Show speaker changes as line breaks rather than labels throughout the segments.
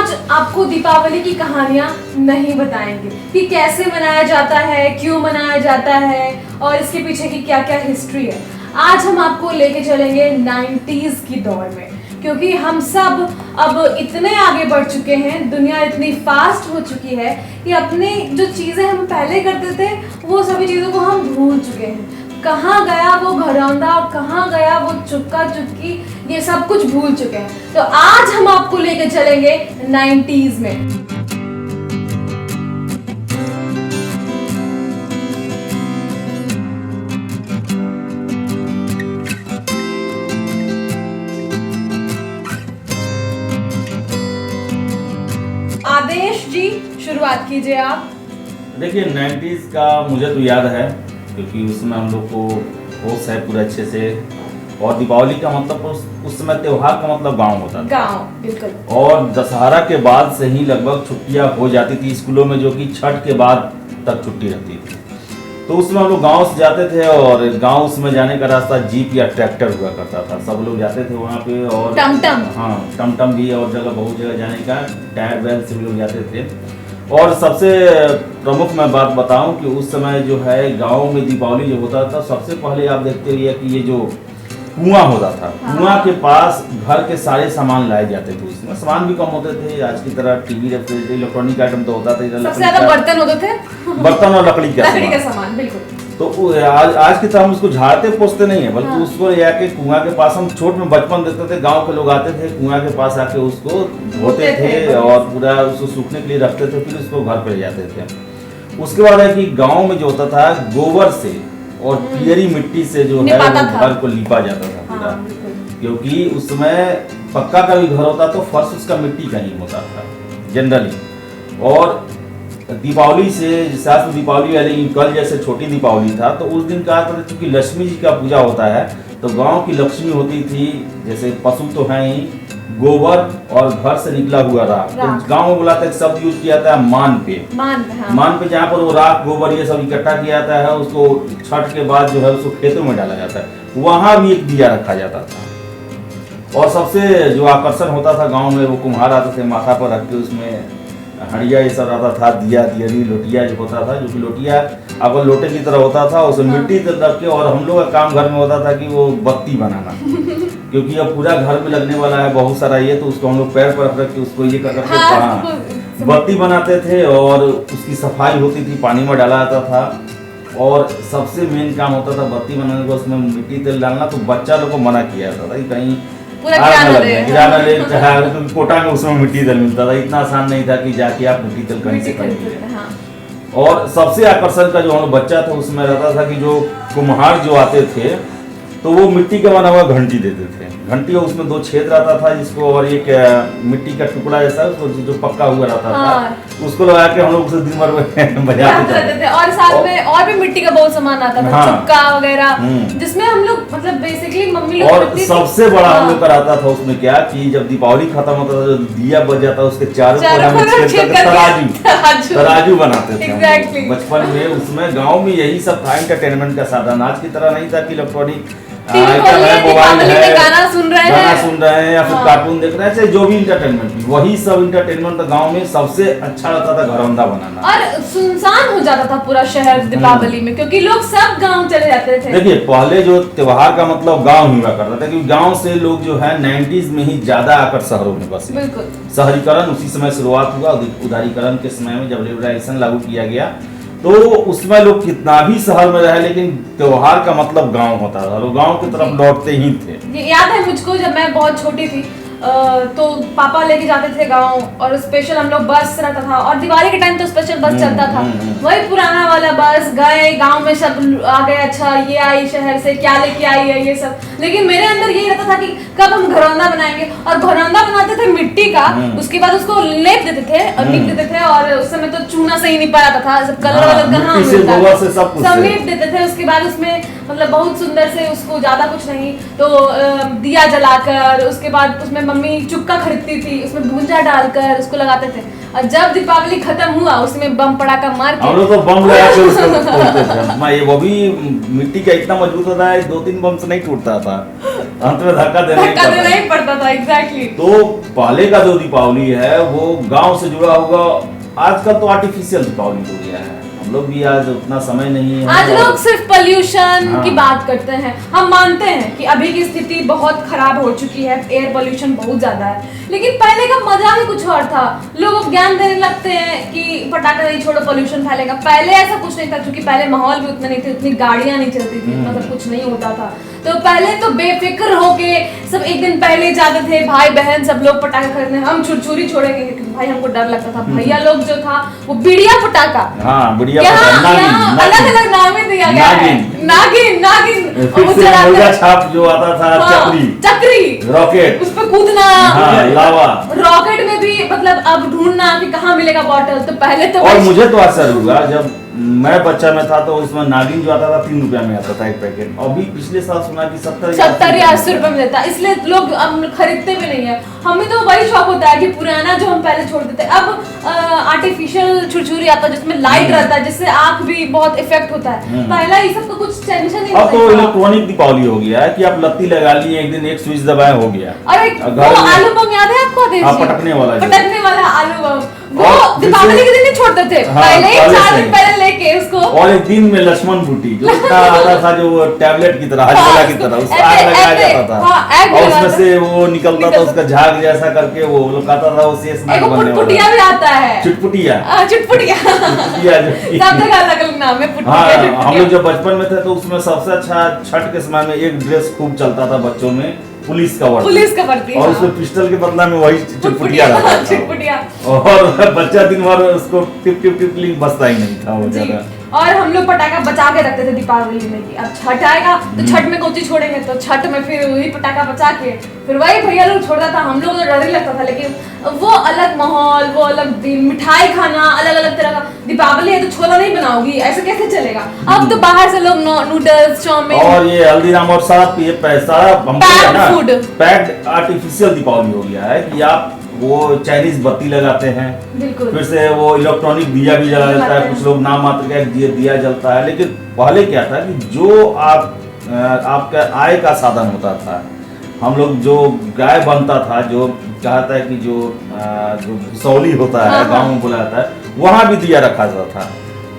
आज आपको दीपावली की कहानियां नहीं बताएंगे कि कैसे मनाया जाता है, क्यों मनाया जाता है और इसके पीछे की क्या क्या हिस्ट्री है। आज हम आपको लेके चलेंगे 90s की दौर में, क्योंकि हम सब अब इतने आगे बढ़ चुके हैं, दुनिया इतनी फास्ट हो चुकी है कि अपनी जो चीज़ें हम पहले करते थे वो सभी चीज़ों को हम भूल चुके हैं। कहाँ गया वो घरौंदा और कहाँ गया वो चुक्का चुक्की, ये सब कुछ भूल चुके हैं। तो आज हम आपको लेके चलेंगे 90s में। आदेश जी, शुरुआत कीजिए आप।
देखिए 90s का मुझे तो याद है, क्योंकि उसमें हम लोग को होश है पूरा अच्छे से। और दीपावली का मतलब उस समय त्योहार का मतलब गांव होता था।
गांव, बिल्कुल।
और दशहरा के बाद से ही लगभग छुट्टियां हो जाती थी स्कूलों में, जो कि छठ के बाद तक छुट्टी रहती थी। तो उसमें हम लोग गाँव से जाते थे और गाँव उसमें जाने का रास्ता जीप या ट्रैक्टर हुआ करता था। सब लोग जाते थे वहाँ पे। और
टमटम,
हाँ, टमटम भी, और बहुत जगह जाने का टायर बैल से भी लोग जाते थे। और सबसे प्रमुख मैं बात बताऊं कि उस समय जो है गांव में दीपावली जो होता था, सबसे पहले आप देखते हुए कि ये जो कुआं होता था, कुआं के पास घर के सारे सामान लाए जाते थे। उसमें सामान भी कम होते थे, आज की तरह टीवी, रेफ्रिजरेटर, इलेक्ट्रॉनिक आइटम तो होता था।
सबसे ज्यादा बर्तन होते थे,
बर्तन और लकड़ी का
सामान, बिल्कुल।
तो आज की तरह हम उसको झाड़ते पोछते नहीं है, बल्कि उसको ले आके कुआं के पास, हम छोट में बचपन देखते थे, गांव के लोग आते थे कुआं के पास आके उसको धोते थे और पूरा उसको सूखने के लिए रखते थे, फिर उसको घर पे ले जाते थे। उसके बाद है कि गांव में जो होता था, गोबर से और पियरी मिट्टी से जो है घर को लीपा जाता था पूरा। क्योंकि उसमें पक्का का भी घर होता तो फर्श उसका मिट्टी का ही होता था जनरली। और दीपावली से साथ में दीपावली वाली कल जैसे छोटी दीपावली था, तो उस दिन कहा था चूंकि लक्ष्मी जी का पूजा होता है, तो गांव की लक्ष्मी होती थी, जैसे पशु तो हैं ही, गोबर और घर से निकला हुआ राख। तो गांव में बुलाते एक शब्द यूज किया जाता है मान पे। मान पे जहाँ पर वो राख गोबर ये सब इकट्ठा किया जाता है, उसको छठ के बाद जो है उसको खेतों में डाला जाता है। वहां भी एक दिया रखा जाता था। और सबसे जो आकर्षण होता था गाँव में, वो कुम्हार आते थे माथा पर रख के, उसमें हड़िया ये सब रहता था, दिया दियरी लोटिया जो होता था, जो कि लोटिया अगर लोटे की तरह होता था, उसमें मिट्टी रख के। और हम लोग का काम घर में होता था कि वो बत्ती बनाना, क्योंकि अब पूरा घर में लगने वाला है बहुत सारा ये, तो उसको हम लोग पैर पर रख के उसको ये करके बत्ती बनाते थे। और उसकी सफाई होती थी, पानी में डाला जाता था। और सबसे मेन काम होता था बत्ती बनाने का, उसमें मिट्टी तेल डालना। तो बच्चा लोग को मना किया जाता था कि कहीं गिराना ले, क्योंकि कोटा में उसमें मिट्टी तेल मिलता था। इतना आसान नहीं था कि जाके आप मिट्टी तेल कहीं से खरीदें। और सबसे आकर्षण का जो हम बच्चा था उसमें रहता था कि जो कुम्हार जो आते थे, तो वो मिट्टी का बना हुआ घंटी देते थे। घंटी और उसमें 2 छेद रहता था जिसको, और एक मिट्टी का टुकड़ा जैसा उसको जो पक्का हुआ रहता था, उसको लगा के हम लोग उसे दिन भर बजाते थे।
और साथ में और भी मिट्टी का बहुत सामान आता था, चुक्का वगैरह, जिसमें हम लोग मतलब बेसिकली मम्मी लोग। और
सबसे बड़ा हम लोग का रहता था उसमें क्या कि जब दीपावली खत्म होता था, जो दिया बच जाता उसके चारों तराजू बनाते थे बचपन में। उसमें गाँव में यही सब था एंटरटेनमेंट का साधन। आज की तरह नहीं था कि इलेक्ट्रॉनिक मोबाइल है, गाना सुन रहे हैं या फिर कार्टून देख रहे हैं, चाहे जो भी इंटरटेनमेंट, वही सब इंटरटेनमेंट गांव में सबसे अच्छा रहता था घरौंदा बनाना।
और सुनसान हो जाता था पूरा शहर दीपावली में, क्योंकि लोग सब गांव चले जाते थे।
देखिए पहले जो त्योहार का मतलब गांव ही हुआ करता था, क्योंकि गांव से लोग जो है 90s में ही ज्यादा आकर शहरों में बसे।
बिल्कुल,
शहरीकरण उसी समय शुरुआत हुआ। उदारीकरण के समय में जब लिबरलाइजेशन लागू किया गया, तो उसमें लोग कितना भी शहर में रहे, लेकिन त्योहार का मतलब गांव होता था, लोग गांव की तरफ लौटते ही थे।
याद है मुझको, जब मैं बहुत छोटी थी तो पापा लेके जाते थे गांव, और स्पेशल हम लोग बस रहता था, और दिवाली के टाइम तो स्पेशल बस चलता था, वही पुराना वाला बस। गए गांव में, सब आ गए, अच्छा ये आई शहर से, क्या लेके आई है ये सब। लेकिन मेरे अंदर यही रहता था कि कब हम घरौंदा बनाएंगे, और घरौंदा बनाते थे मिट्टी का, उसके बाद उसको लेप देते थे और लिप देते थे। और उस समय तो चूना से ही नहीं पाता था, सब कलर वाला कहाँ मिलता था, सब लिप देते थे। उसके बाद उसमें मतलब बहुत सुंदर से, उसको ज्यादा कुछ नहीं तो दिया जलाकर, उसके बाद उसमें मम्मी चुक्का खरीदती थी, उसमें भूंजा डालकर उसको लगाते थे। और जब दीपावली खत्म हुआ, उसमें बम पटाखा मार के,
हम लोग तो बम लगा के उसको फोड़ते थे। वो भी मिट्टी का इतना मजबूत होता है, 2-3 बम से नहीं टूटता था। अंत में धक्का देना
ही पड़ता था। एग्जैक्टली।
तो पहले का जो दीपावली है वो गांव से जुड़ा होगा, आजकल तो आर्टिफिशियल दीपावली हो गया है। हम लोग भी आज उतना समय नहीं है,
आज लोग सिर्फ पोल्यूशन
हाँ।
की बात करते हैं। हम मानते हैं कि अभी की स्थिति बहुत खराब हो चुकी है, एयर पोल्यूशन बहुत ज्यादा है, लेकिन पहले का मजा ही कुछ और था। लोग ज्ञान देने लगते हैं कि पटाखा नहीं छोड़ो पोल्यूशन फैलेगा। पहले ऐसा कुछ नहीं था, क्योंकि पहले माहौल भी उतना नहीं थे, उतनी गाड़ियां नहीं चलती थी, मतलब कुछ नहीं होता था। तो पहले तो बेफिक्र होके सब एक दिन पहले जाते थे, भाई बहन सब लोग पटाखे खरीदने। हम छुरछुरी छोड़ेंगे क्योंकि भाई हमको डर लगता था। भैया लोग जो था वो बिड़िया पटाखा,
हाँ बढ़िया
अलग अलग नाम दिया गया है। नागिन
मुर्गा छाप जो आता था,
चक्री,
रॉकेट,
उस पे कूदना,
हाँ, लावा।
रॉकेट में भी मतलब अब ढूंढना कि कहाँ मिलेगा बॉटल। तो पहले तो
और मुझे तो आश्चर्य हुआ जब मैं बच्चा में था तो उसमें नागिन जो आता था 3 रुपया में आता था एक पैकेट। अभी पिछले साल सुना कि 70
या 80 रुपए में देता, इसलिए लोग अब खरीदते भी नहीं है। हमें तो वही शौक होता है कि पुराना जो हम पहले छोड़ देते। अब आर्टिफिशियल छुरछुरी आता है जिसमें लाइट रहता है, जिससे आंख भी बहुत इफेक्ट होता है। पहला ये सब तो कुछ टेंशन नहीं।
अब तो इलेक्ट्रॉनिक दीपावली हो गया है कि आप लत्ती लगा लिए, एक दिन एक स्विच दबाए हो गया।
अरे वो आलू बम याद है आपको?
पटकने
वाला आलू बम, वो दीपावली के दिन नहीं छोड़ते थे। पहले 4 दिन पहले लेके उसको, और
एक दिन में लक्ष्मण बूटी जो आता था, जो टैबलेट की तरह, हजमोला की तरह, उसको आग लगाया जाता था और उसमें से वो निकलता था, उसका झाग जैसा करके वो लोग आता था, वो शेष नाग बनने वाला।
चुटपुटिया भी आता है,
चुटपुटिया
सब जगह अलग अलग नाम है।
हाँ, हम लोग जब बचपन में थे तो उसमें सबसे अच्छा छठ के समय में एक ड्रेस खूब चलता था बच्चों में, पुलिस का वर्दी, और उसमें पिस्टल के बदला में वही चुटपुटिया रहता था। और बच्चा दिन भर उसको टिप टिप टिप बसता ही नहीं था वो ज्यादा।
और हम लोग पटाखा बचा के रखते थे दीपावली में कि अब छठ आएगा तो छठ में कोची छोड़ेंगे, तो छठ में फिर वही पटाखा बचा के फिर वही भैया लोग छोड़ता था। हम लोग तो डर ही लगता था, लेकिन वो अलग माहौल, वो अलग दिन, मिठाई खाना अलग अलग तरह का। दीपावली है तो छोला नहीं बनाओगी, ऐसे कैसे चलेगा? अब तो बाहर से लोग नूडल्स, चाउमीन और
ये हल्दीराम और सारा ये पैसा
फूड
पैक्ड आर्टिफिशियल दीपावली हो गया है कि आप वो चाइनीज बत्ती लगाते हैं, फिर से वो इलेक्ट्रॉनिक दिया भी जला जाता है, कुछ लोग नाम मात्र का दिया जलता है। लेकिन पहले क्या था कि जो आपका आय का साधन होता था, हम लोग जो गाय बनता था, जो कहता है कि जो भुसौली होता है, गाँव में बोला जाता है, वहाँ भी दिया रखा जाता था।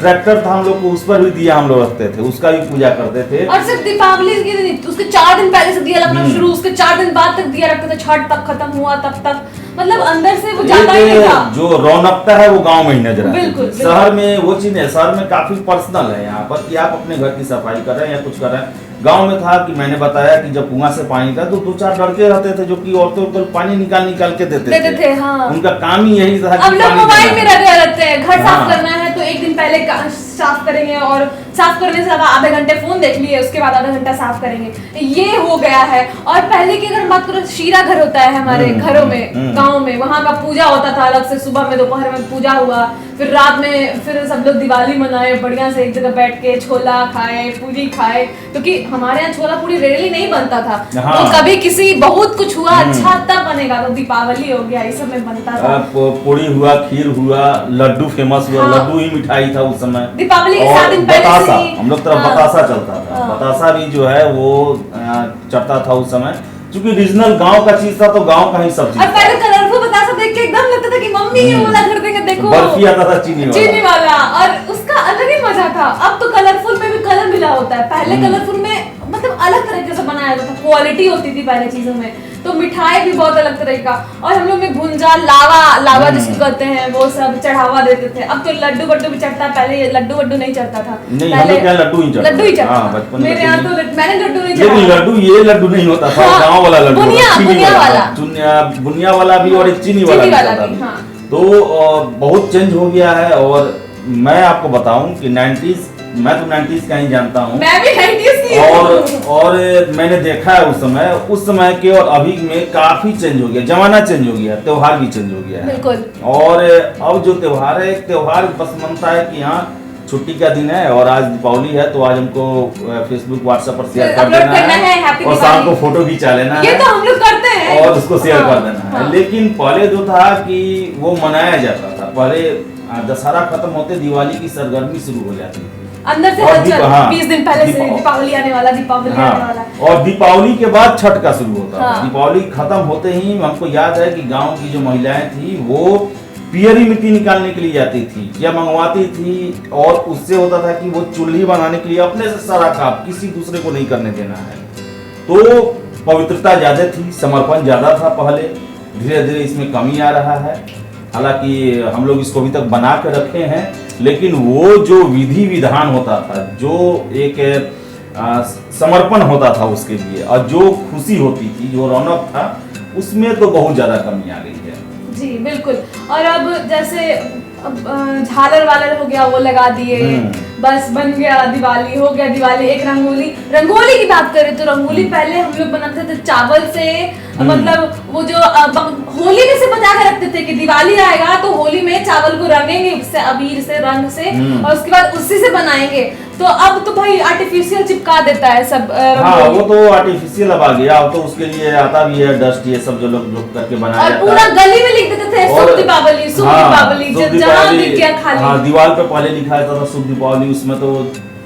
ट्रैक्टर था हम लोग को, उस पर भी दिया हम लोग रखते थे, उसका भी पूजा करते थे।
और सिर्फ दीपावली के दिन, उसके 4 दिन पहले से दिया लगना शुरू, उसके 4 दिन बाद तक दिया रखते थे, छठ तक खत्म हुआ तब तक। मतलब अंदर से वो जाता ही नहीं था।
जो रौनकता है वो गांव में ही नजर आती है।
बिल्कुल।
शहर में वो चीज है, शहर में काफी पर्सनल है यहाँ पर कि आप अपने घर की सफाई कर रहे हैं या कुछ कर रहे हैं। गांव में था कि मैंने बताया कि जब कुआं से पानी था तो 2-4 लड़के रहते थे जो कि औरतों को पानी निकाल के देते थे।
हाँ।
उनका काम ही यही था।
अब लोग मोबाइल में लगे रहते हैं। घर साफ करना है तो एक दिन पहले साफ करेंगे, और साफ करने से आधे घंटे फोन देख लिए, उसके बाद आधा घंटा साफ करेंगे। ये हो गया है। और पहले की अगर बात करो, शीरा घर होता है हमारे घरों में, गाँव में, वहाँ का पूजा होता था अलग से। सुबह में दोपहर में पूजा हुआ, फिर रात में फिर सब लोग दिवाली मनाए बढ़िया से, एक जगह बैठ के छोला खाए, पूरी खाए, क्योंकि हमारे यहाँ छोला पूरी रेडली नहीं बनता था। तो कभी किसी बहुत कुछ हुआ अच्छा तब बनेगा, तो दीपावली हो गया, ये सब में बनता था।
पूरी हुआ, खीर हुआ, लड्डू फेमस हुआ। लड्डू ही मिठाई था उस समय।
दीपावली के 7 दिन पहले से ही
हम लोग तरफ बतासा चलता था। बतासा भी जो है वो चढ़ता था उस समय, क्योंकि रीजनल गांव का चीज था तो गांव का ही सब चीज।
और पहले कलरफुल बतासा देख के एकदम लगता था कि मम्मी ये वाला कर देंगे, देखो
बर्फी आता था चीनी
वाला, और उसका अलग ही मजा था। अब तो कलरफुल में भी कलर मिला होता है, पहले कलरफुल में मतलब अलग तरीके से बनाया जाता था, क्वालिटी होती थी पहले चीजों में। तो मिठाई भी बहुत अलग तरह का। और हम लोग में भुंजा, लावा जिसको कहते हैं, वो सब चढ़ावा देते थे। अब तो लड्डू वड्डू भी चढ़ता है, पहले लड्डू नहीं चढ़ता था।
पहले लड्डू ही
चढ़ता। मेरे यहाँ तो मैंने लड्डू नहीं चढ़ा।
लड्डू ये लड्डू नहीं होता था, गाँव वाला लड्डू, बुनिया वाला भी और एक चीनी वाला भी। तो बहुत चेंज हो गया है। और मैं आपको बताऊं कि 90s, मैं तो 90s का ही जानता हूँ,
मैं भी 90s की हूँ।
और मैंने देखा है उस समय के और अभी में काफी चेंज हो गया, जमाना चेंज हो गया, त्योहार भी चेंज हो गया है।
बिल्कुल।
और अब जो त्योहार है, त्योहार बस मनता है कि हाँ छुट्टी का दिन है और आज दीपावली है, तो आज हमको फेसबुक व्हाट्सएप पर शेयर कर देना है और शाम को फोटो खींचा लेना
है, तो हम लोग करते हैं,
और उसको शेयर कर देना है। लेकिन पहले जो था कि वो मनाया जाता था, पहले दशहरा खत्म होते दिवाली की सरगर्मी शुरू हो जाती थी।
अंदर से
और
हलचल,
हाँ,
20 दिन पहले से दीपावली आने वाला, दीपावली आने वाला।
हाँ, और दीपावली के बाद छठ का शुरू होता था।
हाँ।
दीपावली खत्म होते ही हमको याद है कि गांव की जो महिलाएं थी वो पियरी मिट्टी निकालने के लिए जाती थी या मंगवाती थी, और उससे होता था कि वो चूल्ही बनाने के लिए अपने से सारा काम, किसी दूसरे को नहीं करने देना है। तो पवित्रता ज्यादा थी, समर्पण ज्यादा था पहले। धीरे धीरे इसमें कमी आ रहा है, हालांकि हम लोग इसको अभी तक बना के रखे हैं, लेकिन वो जो विधि विधान होता था, जो एक समर्पण होता था उसके लिए, और जो खुशी होती थी, जो रौनक था, उसमें तो बहुत ज्यादा कमी आ गई है।
जी बिल्कुल। और अब जैसे झालर वालर हो गया, वो लगा दिए, बस बन गया दिवाली, हो गया दिवाली। एक रंगोली की बात करें तो रंगोली पहले हम लोग बनाते थे चावल से, मतलब वो जो होली में से बचा के रखते थे कि दिवाली आएगा तो होली में चावल को रंगेंगे उससे, अबीर से, रंग से, और उसके बाद उसी से बनाएंगे। तो अब तो भाई आर्टिफिशियल चिपका देता है सब।
हाँ, वो तो आर्टिफिशियल अब आ गया। अब तो उसके लिए आता भी है डस्ट, ये सब जो लोग करके बनाया
और
जाता
पूरा
है।
गली में लिख देते थे शुभ दीपावली, शुभ दीपावली, जहाँ दिख गया खाली।
हाँ, दीवार पे पहले लिखा जाता था शुभ दीपावली, उसमें तो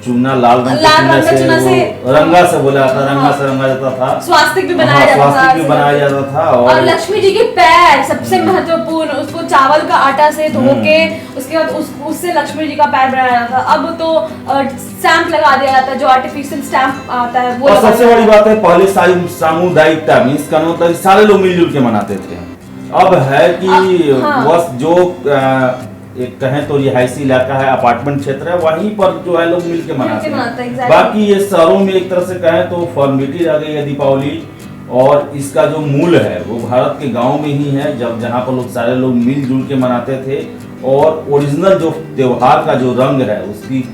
चूना लाल रंग
के चूना से
रंगा से बोला जाता, रंगा से रंगा जाता था,
स्वास्तिक भी बनाया जाता था,
स्वास्तिक भी बनाया जाता था।
और लक्ष्मी जी के पैर सबसे महत्वपूर्ण, उसको चावल का आटा से धो के उसके बाद उससे लक्ष्मी जी का पैर बनाया जाता था। अब तो स्टैंप लगा दिया जाता है, जो आर्टिफिशियल स्टैंप आता है वो।
और सबसे बड़ी बात है, पहले सामुदायिकता मीन्स का मतलब सारे लोग मिलजुल के मनाते थे। अब है कि बस जो एक कहें तो रिहायशी इलाका है, अपार्टमेंट क्षेत्र है, वहीं पर जो है लोग मिलके मनाते हैं। बाकी ये शहरों में एक तरह से कहें तो फॉर्मेलिटी रह गई है दीपावली, और इसका जो मूल है वो भारत के गांव में ही है, जब जहाँ पर लोग सारे लोग मिलजुल के मनाते थे, और ओरिजिनल जो त्योहार का जो रंग है, उसकी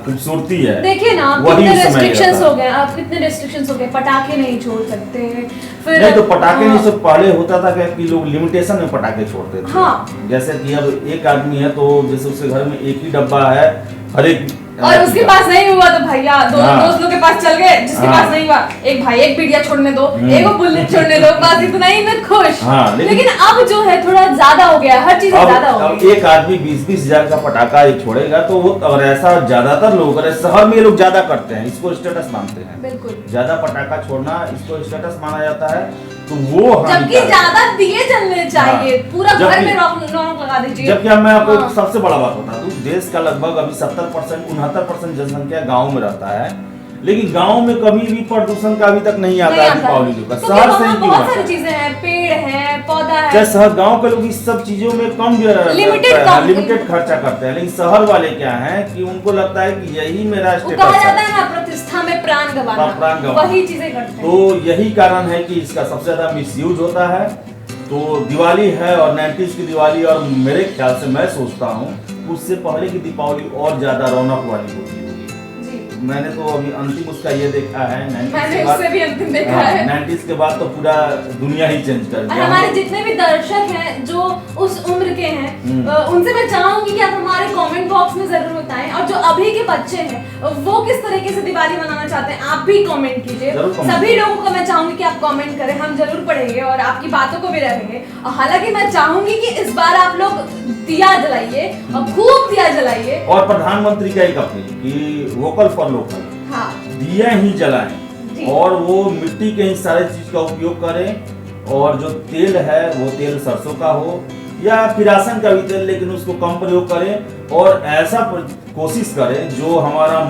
खूबसूरती है।
देखिए ना, कितने रेस्ट्रिक्शंस हो गए, अब कितने रेस्ट्रिक्शंस हो गए, पटाखे नहीं छोड़ सकते। फिर
नहीं तो पटाखे नहीं, सब पहले होता था कि लोग लिमिटेशन में पटाखे छोड़ते थे।
हाँ।
जैसे कि अब एक आदमी है तो जैसे उसके घर में एक ही डब्बा है हर एक,
और उसके पास नहीं हुआ तो भैया दोस्त लोग के पास चल गए, जिसके पास नहीं हुआ एक भाई एक पीढ़िया छोड़ने दो, एक बुलेट छोड़ने दो, बस इतना ही मैं खुश। लेकिन अब जो है थोड़ा ज्यादा हो गया, हर चीज ज्यादा हो गई।
एक आदमी 20-20 हजार का पटाखा एक छोड़ेगा तो वो, और ऐसा ज्यादातर लोग शहर में लोग ज्यादा करते हैं, इसको स्टेटस मानते हैं।
बिल्कुल,
ज्यादा पटाखा छोड़ना इसको स्टेटस माना जाता है, तो वो
जबकि ज्यादा दिए जलने चाहिए, पूरा घर में रौनक लगा दीजिए।
जबकि मैं आपको सबसे बड़ा बात बता दूं, देश का लगभग अभी 70% 69% जनसंख्या गांव में रहता है, लेकिन गांव में कभी भी प्रदूषण का अभी तक नहीं आता है दीपावली का। शहर से ही
बहुत सारी चीजें हैं, पेड़ है, पौधा है।
जैसे शहर गांव के लोग इस सब चीजों में कम लिमिटेड खर्चा करते हैं, लेकिन शहर वाले क्या है कि उनको लगता है कि यही मेरा स्टेटस
है। कहा जाता है ना, प्रतिष्ठा में प्राण गंवाना, वही चीजें करते हैं।
तो यही कारण है कि इसका सबसे ज्यादा मिसयूज होता है। तो दिवाली है, और 90s की दिवाली, और मेरे ख्याल से मैं सोचता हूँ उससे पहले की दीपावली और ज्यादा रौनक वाली होगी। मैंने तो अभी अंतिम उसका ये देखा है, 90s के बाद तो पूरा दुनिया ही चेंज कर दिया।
हमारे जितने भी दर्शक हैं जो उस उम्र के हैं, उनसे मैं चाहूंगी कि आप हमारे कमेंट बॉक्स में जरूर बताएं, और जो अभी के बच्चे हैं वो किस तरीके से दिवाली मनाना चाहते हैं, आप भी कमेंट कीजिए। सभी लोगों को मैं चाहूंगी कि आप कमेंट करें, हम जरूर पढ़ेंगे और आपकी बातों को भी रखेंगे। हालांकि मैं चाहूंगी कि इस बार आप लोग दिया जलाइए, और खूब दिया जलाइए।
और प्रधानमंत्री का एक अपील कि वोकल फॉर लोकल, दिया ही जलाएं, और वो मिट्टी के ही सारे चीज का उपयोग करें, और जो तेल है वो तेल सरसों का हो या किरासन का भी तेल, लेकिन उसको कम प्रयोग करें, और ऐसा कोशिश करें जो हमारा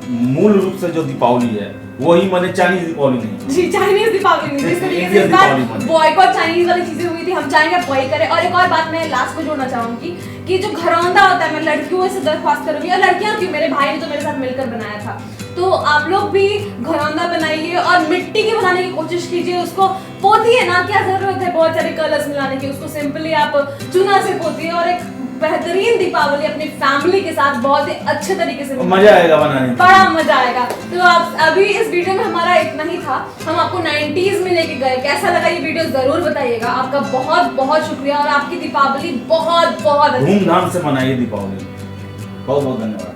मूल रूप से जो दीपावली है वही माने, चाइनीज दीपावली नहीं।
जी, चाइनीज दीपावली नहीं, जिस तरीके से इस बार बॉयकॉट चाइनीज वाली चीजें हुई थी, हम चाहेंगे आप वही करें। और एक और बात मैं लास्ट में जोड़ना चाहूंगी कि जो घरौंदा होता है, मैं लड़कियों से दरख्वास्त करूंगी, और लड़कियां क्यों, मेरे भाई ने तो मेरे साथ मिलकर बनाया था, तो आप लोग भी घरौंदा बनाइए और मिट्टी की बनाने की कोशिश कीजिए। उसको पोतिए ना, क्या जरूरत है बहुत सारे कलर्स मिलाने की, उसको सिंपली आप चूना से पोतिए, और एक बेहतरीन दीपावली अपनी फैमिली के साथ बहुत ही अच्छे तरीके से
मजा आएगा बनाने में,
बड़ा मजा आएगा। तो आप अभी इस वीडियो में हमारा इतना ही था, हम आपको 90s में लेके गए। कैसा लगा ये वीडियो जरूर बताइएगा। आपका बहुत बहुत शुक्रिया, और आपकी दीपावली बहुत बहुत
धूमधाम से मनाइए दीपावली। बहुत बहुत धन्यवाद।